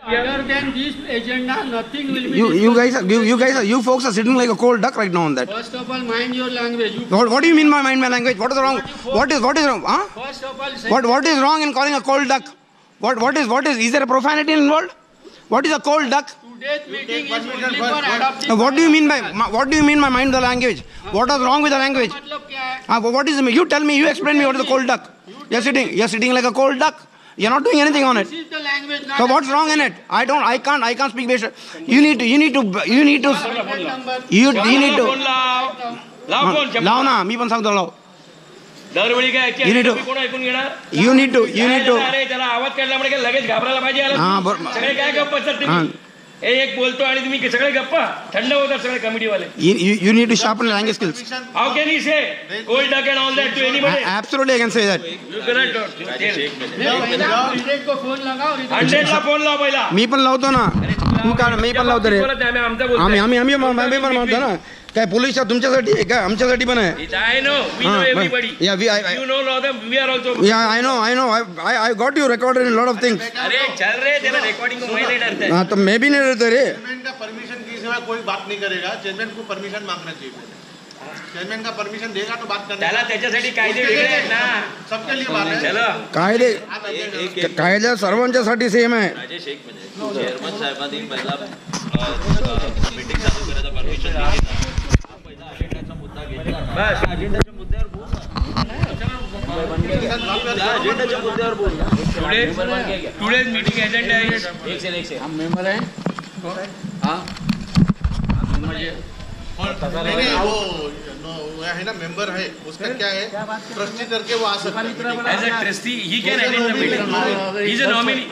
Other than this agenda, nothing will be. You folks are sitting like a cold duck right now on that. First of all, mind your language. What do you mean by mind my language? What is wrong? What is wrong? Huh? First of all, What is wrong in calling a cold duck? What is? Is there a profanity involved? What is a cold duck? today's meeting is only for adopting. What do you mean by mind the language? What is wrong with the language? मतलब क्या है? What is the? You tell me. You explain me what is a cold duck. You're sitting like a cold duck. You're not doing anything on it. This is the language. So what's wrong in it? I can't speak basic. You need to. लाव ना मी पण सांगतो लाव. दरवेळी काय कोण ऐकून घेणार? You need to. अरे त्याला आवाज काढल्यामुळे काय लगेच घाबरायला पाहिजे सगळे काय गप्प असतात तुम्ही एक बोलतो आणि तुम्ही सगळे गप्पा थंड होतात सगळे कमिटी वाले. You need to sharpen your language skills. How can he say cold duck and all that to anybody? Absolutely I can say that. You cannot tell. 100 को फोन लगाओ. 100 ला फोन लाव पहिला. मी पण लावतो ना. तू काय मी पण लावतो रे. आम्ही पण लावतो ना. काय पोलीस तुमच्यासाठी आहे का आमच्यासाठी पण आहे. I know, we know everybody. Yeah, you know them, we are also. Yeah, I know. I got you recorded in a lot of things. अरे चल रे तेरा रिकॉर्डिंग को मैं नहीं डरता है. हाँ तो मैं भी नहीं डरता रे. चेयरमैन का परमिशन के सिवा कोई बात नहीं करेगा. चेयरमैन को परमिशन मांगना चाहिए. चेयरमैन का परमिशन देगा तो बात करना. त्याला त्याच्यासाठी कायदे वेगळे आहेत ना. सबके लिए बात है. चलो कायदा सर्वांच्यासाठी सेम आहे. राजेश एक मिनिट चेअरमन साहेबांनी पहिला मीटिंग चालू करायला परमिशन दिली ना. हा पहिला अजेंडाचा मुद्दा घेतला. बस अजेंडाच्या मुद्द्यावर बोल. अजेंडाच्या मुद्द्यावर बोल. टुडेज मीटिंग एजेंडा इज एक से हम मेंबर हैं. हाँ. नहीं वो है ना मेंबर है उसका क्या है ट्रस्टी करके वो आ सकता है. As a trustee he can attend the meeting. He is a nominee.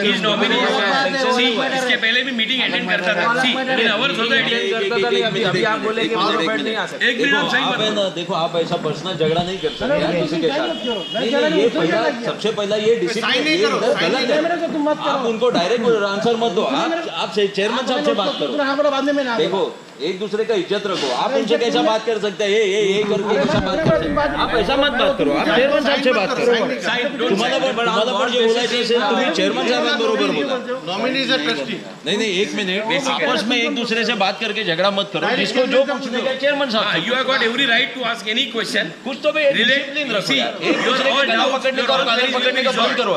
He is nominee. See इसके पहले भी मीटिंग अटेंड करता था. सी इन आवर सोसाइटी अभी आप बोले कि बैठ नहीं आ सकते. एक मिनट आप सही आप है ना देखो आप ऐसा पर्सनल झगड़ा नहीं कर सकते यार किसी के साथ. ये पहला सबसे पहला ये डिसिप्लिन गलत है. आप उनको डायरेक्ट आंसर मत दो. आप चेयरमैन साहब से बात करो. देखो एक दूसरे का इज्जत रखो. आप उनसे कैसा बात कर सकते हैं ये करके कैसा बात कर सकते हैं. आप ऐसा मत बात करो. आप चेयरमैन साहब से बात करो. तुम्हाला पण जे बोलायचं असेल तुम्ही चेयरमैन साहेबांबरोबर बोला. Nominee is a trustee. नहीं एक मिनट आपस में एक दूसरे से बात करके झगड़ा मत करो. जिसको जो पूछने का चेयरमैन साहब you have got every right to ask any question. कुछ तो भी डिसिप्लिन रखो. एक दूसरे को गला पकड़ने का और गाली पकड़ने का बंद करो.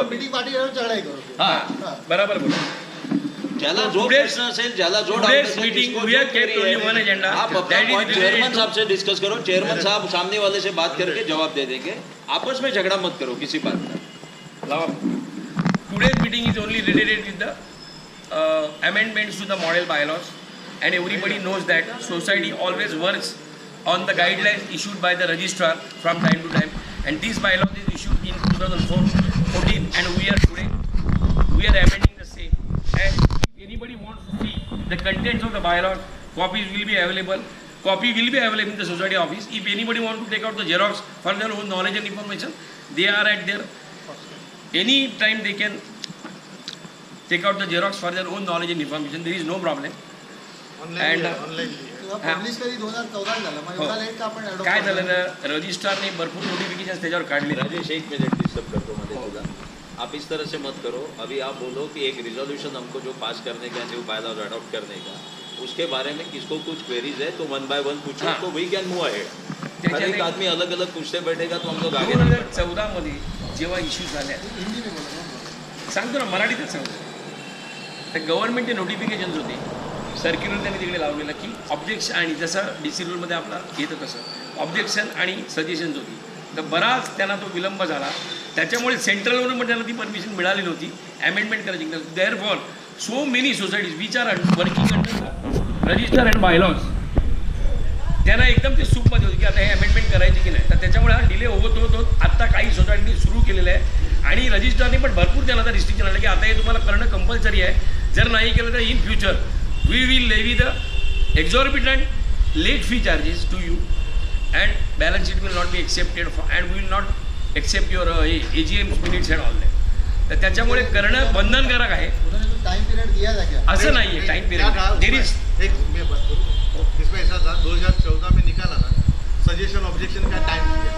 हाँ बराबर बोला. ज्याला जो प्रश्न असेल ज्याला जो meeting we have kept only one agenda. आप अपना चेयरमैन साहब से डिस्कस करो. चेयरमैन साहब सामने वाले से बात करके जवाब दे देंगे. आपस में झगड़ा मत करो किसी बात का. Today's meeting is only related with the amendments to the model bylaws, and everybody knows that society always works on the guidelines issued by the registrar from time to time, and these bylaws is issued in 2014 and we are amending the same. And if anybody wants to see the contents of the bylaws, copies will be available. Copy will be available in the society office. If anybody wants to take out the xerox for their own knowledge and information, they are at their any time they can take out the xerox for their own knowledge and information. There is no problem. And publish कधी 2014 झालं. मग एवढा late का आपण काय झालं ना रजिस्ट्रारने भरपूर नोटिफिकेशन त्याच्यावर काढले. राजेश एक मिनट डिस्टर्ब करतो मध्ये तुला. आप इस तरह से मत करो. अभी आप बोलो कि एक रिजोल्यूशन हमको जो पास करने का न्यू बायलॉज अडॉप्ट करने का उसके बारे में किसको कुछ क्वेरीज है तो 1 by 1 पूछो तो वी कैन मूव अहेड. हर एक आदमी अलग अलग पूछते बैठेगा तो हम लोग आगे. 2014 मध्ये जेव्हा इश्यू झाल्या सांगतो ना मराठीतच सांगतो. तर गव्हर्नमेंटचे नोटिफिकेशन्स होते. सर्क्युलर त्यांनी तिकडे लावलेलं की ऑब्जेक्शन आणि जसं DC रूलमध्ये आपला येतं कसं ऑब्जेक्शन आणि सजेशन्स होती. तर बराच त्यांना तो विलंब झाला. त्याच्यामुळे सेंट्रलवरून पण त्यांना ती परमिशन मिळाली नव्हती अमेंडमेंट करायची. There for so many societies which are working under register and bylaws त्यांना एकदम ते सूपमध्ये होती की आता हे अमेंडमेंट करायची की नाही. तर त्याच्यामुळे हा डिले होत आत्ता काही सोसायटीने सुरू केलेलं आहे. आणि रजिस्टरने पण भरपूर त्यांना रिस्ट्रिक्शन आणलं की आता हे तुम्हाला करणं कंपल्सरी आहे. जर नाही केलं तर in future we will levy the exorbitant late fee charges to you and balance sheet will not be accepted and we will not accept your AGM minutes and all that. तर त्याच्यामुळे करणं बंधनकारक आहे. टाइम पीरियड दिया था क्या? असं नाही आहे टाइम पीरियड. देयर इज एक मैं बात करूं. इसमें ऐसा था 2014 में निकाला था सजेशन ऑब्जेक्शन का टाइम दिया.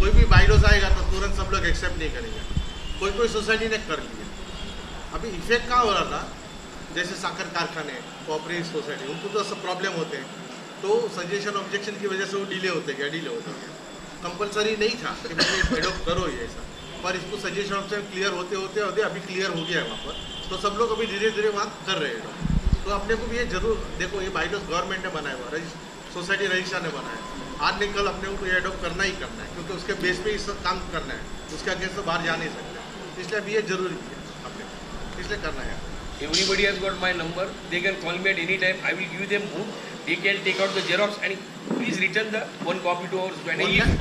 कोई भी बाइलॉज आएगा तो तुरंत सब लोग एक्सेप्ट नहीं करेंगे. कोई सोसाइटी ने कर लिया. अभी इफेक्ट कहाँ हो रहा था, जैसे साकर कारखाने, कोऑपरेटिव सोसाइटी, उनको तो सब प्रॉब्लम होते हैं, तो सजेशन ऑब्जेक्शन की वजह से वो डिले होते गया। कंपलसरी नहीं था कि भाई एडॉप्ट करो ये ऐसा, पर इसको सजेशन ऑब्जेक्शन क्लियर होते होते अभी क्लियर हो गया है वहाँ पर, तो सब लोग अभी धीरे धीरे वहाँ कर रहे हैं। तो अपने को भी ये जरूर देखो, ये बाइडोस गवर्नमेंट ने बनाया हुआ, सोसाइटी रजिस्ट्रार ने बनाया, आज नहीं कल अपने को ये एडॉप्ट करना ही करना है, क्योंकि उसके बेस पे इस काम करना है, उसके अगेंस्ट तो बाहर जा नहीं सकते, इसलिए अभी ये जरूरी है अपने, इसलिए करना है। Everybody has got my number. They can call me at any time. I will give them book. They can take out the xerox and please return the one copy to our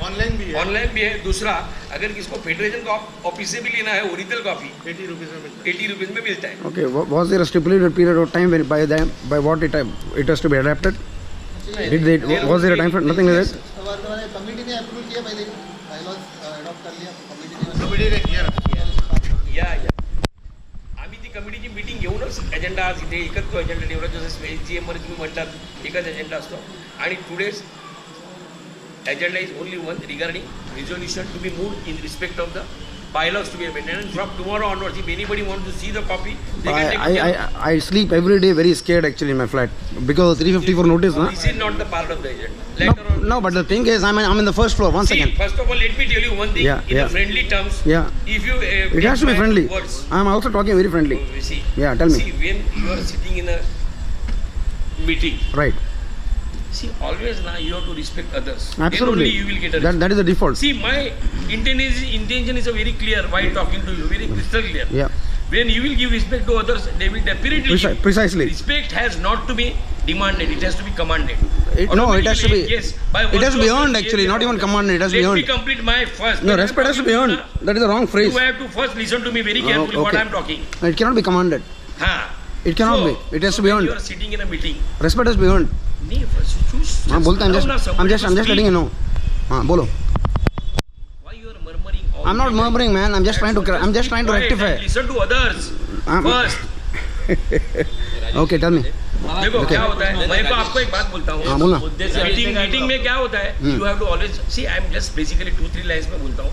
online भी है, online भी है। दूसरा, अगर किसको federation का office से भी लेना है ओरिजिनल कॉपी 80 रुपीज़ में मिलता है। 80 रुपीज में मिलता है। Okay, was there a stipulated period of time when by what time it has to be adapted? Was there a time for nothing like that? Committee ने अप्रूव किया पहले, bylaws adopt कर लिया committee committee ने KIA. या आम्ही ती कमिटीची meeting घेऊनच एजेंडा आज इथे एकच तो एजेंडा ठेवला, जसं GM मध्ये तुम्ही म्हणतात एकच एजेंडा असतो, आणि today's agenda is only one regarding resolution to be moved in respect of the bylaws to be amended, and from tomorrow onwards if anybody wants to see the copy they can take I sleep every day very scared actually in my flat because 354 notice, na? This is not the part of the agenda. Later on, No, but the thing is I'm in the first floor. One see, second. first of all, let me tell you one thing. Yeah, in yeah. a friendly terms, Yeah. if you It has to be friendly. words, I'm also talking very friendly. see, Yeah, tell me. see, when you are sitting in a meeting, Right. see, always now you have to respect others. Absolutely. Then only you will get a respect. That is the default. See, my intention is a very clear while talking to you, very crystal clear. Yeah. When you will give respect to others, they will definitely give. Precisely. Respect has not to be demanded, it has to be commanded. No, it has to be. Yes, by It has to be virtue of earned the actually, behavior not of even the- commanded. It has to be Let me earned. complete my first. No, respect has to be earned. That is the wrong phrase. You have to first listen to me very carefully what okay. I am talking. It cannot be commanded. Ha. It cannot be. It has to be earned. You are sitting in a meeting. Respect has to be earned. नहीं, first choose. हाँ बोलते हैं, I'm just letting you know. हाँ बोलो. Why you are murmuring? all I'm not the time? murmuring, man. I'm just trying to Quiet rectify. and listen to others I'm- first. Okay, tell me. देखो क्या होता है, मैं तो आपको एक बात बोलता हाँ हूँ, बोलना. मीटिंग में क्या होता है, you have to always see, I am just basically 2-3 lines में बोलता हूँ,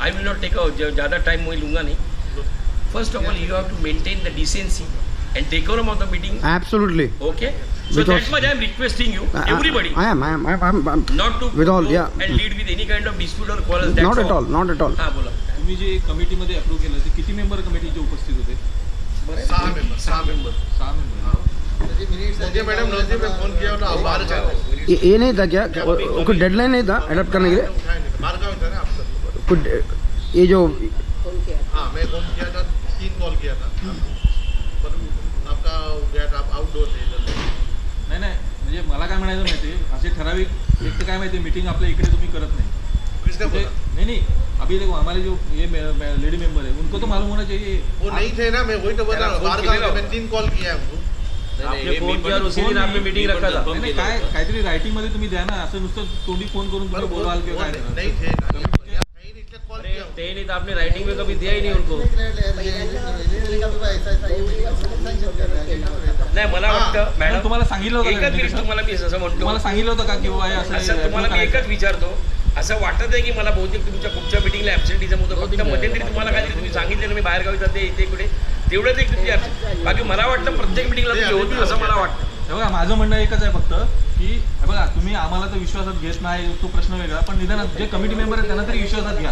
आई विल नॉट टेक ज़्यादा टाइम मैं लूँगा नहीं. First of all you have to maintain the decency and decorum of the meeting. Absolutely. Okay. So Because that much I am requesting you, everybody, I am. not to With all, go yeah. and lead with any kind of dispute or quarrel. That's Not at all. Not at all. हाँ बोला. तुम्ही जे कमिटीमध्ये approve केलं ते किती member कमिटीचे उपस्थित होते? 6 मेंबर 6 मेंबर. मुझे मैडम नजदीक में फोन किया था, बाहर का ये नहीं था क्या कोई डेडलाइन नहीं था अडॉप्ट करने के लिए? बाहर का था ना आप कुछ ये जो हाँ मैं फोन किया था, 3 कॉल किया था, पर आपका गया था, आप आउटडोर थे इधर. नाही म्हणजे मला काय म्हणायचं माहिती आहे, असे ठराविक एक तर काय माहिती मीटिंग आपल्या इकडे तुम्ही करत नाही. किसने म्हणजे बोला? नहीं अभी देखो हमारे जो ये लेडी मेंबर है उनको तो मालूम होना चाहिए. वो नहीं थे ना, मैं वही तो बता रहा हूँ, बाहर का मैं 3 कॉल किया है उनको. आपने फोन किया और उसी दिन आपने मीटिंग रखा था. नाही, काय काहीतरी रायटिंग मध्ये तुम्ही द्या ना, असं नुसतं तोंडी फोन करून तुम्ही बोलवाल किंवा काय देणार? नहीं थे ना, कहीं नहीं इसलिए कॉल किया. ते नहीं तो आपने राइटिंग में कभी दिया ही नहीं उनको. नाही मला वाटतं मॅडम मॅडम तुम्हाला सांगितलं होतं एकच का मिनिट meeting? तुम्हाला मी असं म्हणतो, तुम्हाला सांगितलं होतं का की बाबा हे असं असं तुम्हाला मी एकच विचारतो, असं वाटत आहे की मला बहुतेक तुमच्या पुढच्या मीटिंगला ऍब्सेंटिझम होतं, फक्त मध्यंतरी तुम्हाला काहीतरी तुम्ही सांगितलं मी बाहेर गावी जाते इथे कुठे, तेवढंच एक तुमची absent. बाकी मला वाटतं प्रत्येक मीटिंगला तुम्ही होती असं मला वाटतं. हे बघा माझं म्हणणं एकच आहे फक्त की हे बघा तुम्ही आम्हाला तर विश्वासात घेत नाही तो प्रश्न वेगळा, पण निदान जे कमिटी मेंबर आहेत त्यांना तरी विश्वासात घ्या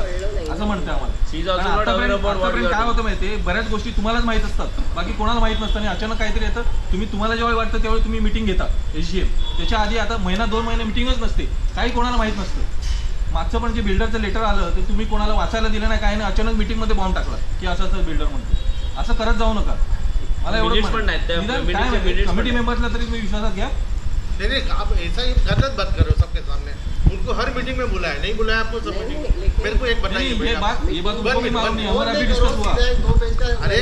असं म्हणतंय आम्हाला. She's also कारण not aware about what आतापर्यंत you are काय doing. होतं माहितीये, बऱ्याच गोष्टी तुम्हालाच माहित असतात, बाकी कोणाला माहित नसतं, आणि अचानक काहीतरी येतं, तुम्हाला जेव्हा वाटतं त्यावेळी तुम्ही मीटिंग घेता HGM, त्याच्या आधी आता महिना 2 महिने मीटिंगच नसते, काही कोणाला माहित नसतं. मागचं पण जे बिल्डरचं लेटर आलं ते तुम्ही कोणाला वाचायला दिलं नाही, काय नाही, अचानक मीटिंगमध्ये बॉम्ब टाकला की असं असं बिल्डर म्हणतो. असं करत जाऊ नका. मला Minutes पण नाहीत, त्या minutes पण कमिटी नाहीत. मेंबर्सला तरी तुम्ही विश्वासात घ्या. नहीं नहीं, आप ऐसा ही गलत बात कर रहे हो सबके सामने. उनको हर मीटिंग में बुलाया, नहीं बुलाया आपको सब मीटिंग. मेरे को एक बताइए नहीं, भाई ये आप. बात उनको भी मालूम नहीं, हमारा भी नहीं, डिस्कस हुआ. अरे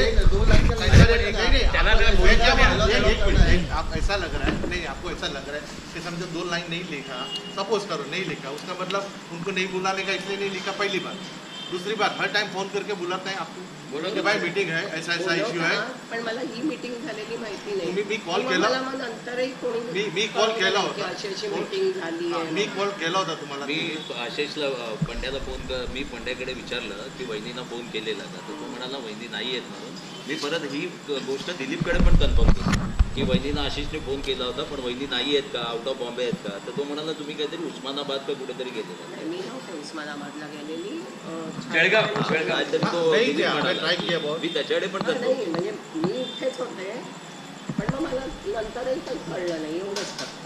त्यांना जरा मैं क्या बोलता बात- है. एक मिनट, आप ऐसा लग रहा है, नहीं आपको ऐसा लग रहा है कि समझो 2 लाइन नहीं लिखा, सपोज करो नहीं लिखा, उसका मतलब उनको नहीं बुलाने का इसलिए नहीं लिखा, पहली बात. दूसरी बात, हर टाइम फोन करके बुलाते हैं आपको कि भाई मीटिंग है, ऐसा ऐसा इश्यू है. पण मला ही मीटिंग झालेली माहिती नाही. मी कॉल किंवा केला. मला मग नंतरही कोणी मी कॉल केला की होता. अशी अशी मीटिंग झाली आहे. मी कॉल केला होता तुम्हाला. मी आशिषला पंड्याला फोन कर, मी पंड्याकडे विचारलं की वहिनींना फोन केलेला का, तर तो म्हणाला वहिनी नाही येत म्हणून, मी परत ही गोष्ट दिलीपकडे पण कन्फर्म केली की वहिनीनं आशिषने फोन केला होता, पण वहिनी नाही आहेत का, आउट ऑफ बॉम्बे आहेत का, तर तो म्हणाला तुम्ही काहीतरी उस्मानाबाद का कुठेतरी गेलेला. नाही, मी नव्हते उस्मानाबादला गेलेली. जळगाव काहीतरी तो नाही दिलीप किया, म्हणाला. ट्राय किया बहुत. मी त्याच्याकडे पण कन्फर्म नाही म्हणजे मी इथेच होते, पण मग मला नंतरही काही कळलं नाही, एवढंच फक्त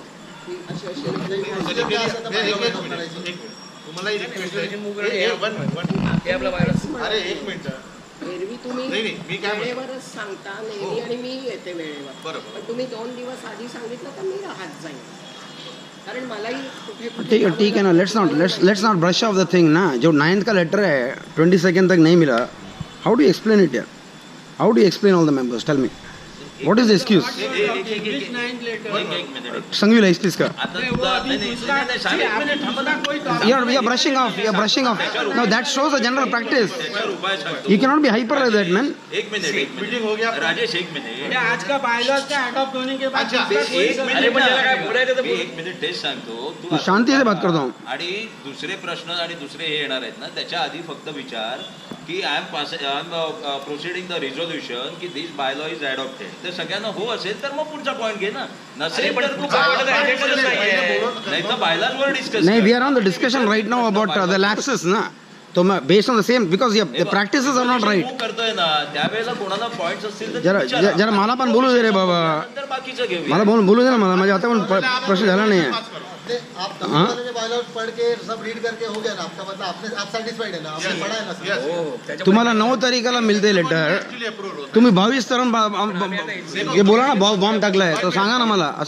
की अशी अशी प्रोसिजर काय असतं तर एक bylaw मिनिट, adopt करायची. एक मिनिट. तुम्हाला एक रिक्वेस्ट आहे. हे आपला व्हायरस अरे एक मिनिट. एरवी तुम्ही नाही, नाही, मी काय म्हणतो? वेळेवरच सांगता नेहमी आणि मी येते वेळेवर. बरोबर. पण तुम्ही 2 दिवस आधी सांगितलं तर मी राहत जाईन, कारण मलाही कुठे कुठे ठीक है ठीक है ना, let's not brush off the thing ना. जो 9th का लेटर है 22 तक नहीं मिला, हाउ डू एक्सप्लेन इट यार? How do explain all the members? Tell me what is the excuse? एक मिनिट. संघवी लाइस का आता तुला नाही, साहेब, एक मिनिट थांबा ना. you are brushing off no, that shows a general practice. त्याच्यावर उपाय सांगतो. You cannot be hyper like that, man. एक मिनिट मीटिंग हो गया. राजेश, एक मिनिट. आज का बायलॉज का अडॉप्ट होने के बाद अच्छा. एक अरे पण त्याला काय बोलायचं तर मी बोल. एक मिनिट तेच सांगतो. तू मैं शांति से बात करता हूँ. आणि दुसरे प्रश्न आणि दुसरे हे येणार आहेत ना, त्याच्या आधी फक्त विचार की I am proceeding the resolution की दिस बायलॉ इज अडॉप्टेड. तर सगळ्यांना हो असेल तर मग पुढचा पॉईंट घे ना, नसेल तर तू काय वाटत आहे? नाही तर बायलॉजवर डिस्कस नहीं, we are on the discussion right now about the lapses ना. तो मैं based on the same because the practices are not right. करतोय ना त्यावेळेला कोणाला पॉइंट्स असतील तर जरा विचारा. जरा मला पण बोलू दे रे बाबा. नंतर बाकीचं घेऊया. मला बोलू दे ना, मला माझ्या आता पण प्रश्न झाला नहीं है. नहीं, आप तमिल वाले ने bylaws पढ़ के सब रीड करके हो गया ना आपका, मतलब आप सेटिस्फाइड है ना, आपने पढ़ा है ना सब? Yes. हो, त्याच्यामुळे तुम्हाला 9 तारीखला मिळते लेटर, Actually approval होतं. तुम्ही 22 तारण हे बोला ना बॉम्ब टाकलाय, तर सांगा ना मला.